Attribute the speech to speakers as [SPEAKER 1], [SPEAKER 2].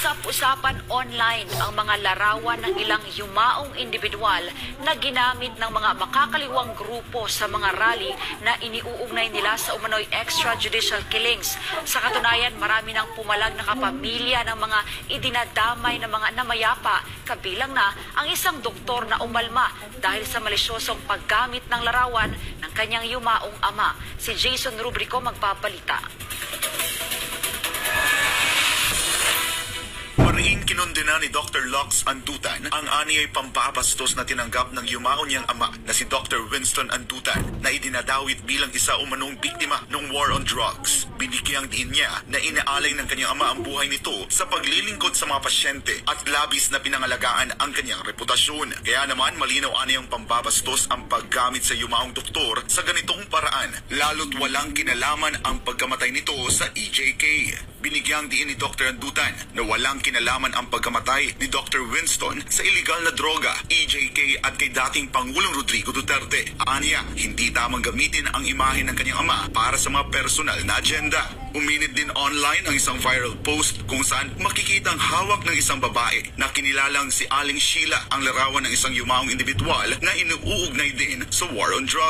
[SPEAKER 1] Usap-usapan online ang mga larawan ng ilang yumaong individual na ginamit ng mga makakaliwang grupo sa mga rally na iniuugnay nila sa umano'y extrajudicial killings. Sa katunayan, marami ng pumalag na kapamilya ng mga idinadamay na mga namayapa, kabilang na ang isang doktor na umalma dahil sa malisyosong paggamit ng larawan ng kanyang yumaong ama. Si Jason Rubrico magpapalita.
[SPEAKER 2] Mariing kinondena ni Dr. Lux Andutan ang aniyay pambabastos na tinanggap ng yumao niyang ama na si Dr. Winston Andutan na idinadawit bilang isa umanong biktima ng war on drugs. Binigyang diin niya na inaalay ng kanyang ama ang buhay nito sa paglilingkod sa mga pasyente at labis na pinangalagaan ang kanyang reputasyon. Kaya naman malinaw aniyang pambabastos ang paggamit sa yumaong doktor sa ganitong paraan, lalo't walang kinalaman ang pagkamatay nito sa EJK. Binigyang diin ni Dr. Andutan na walang kinalaman ang pagkamatay ni Dr. Winston sa iligal na droga, EJK at kay dating Pangulong Rodrigo Duterte. Aniya, hindi tamang gamitin ang imahe ng kanyang ama para sa mga personal na agenda. Uminit din online ang isang viral post kung saan makikitang hawak ng isang babae na kinilalang si Aling Sheila ang larawan ng isang yumaong individual na inuugnay din sa war on drugs.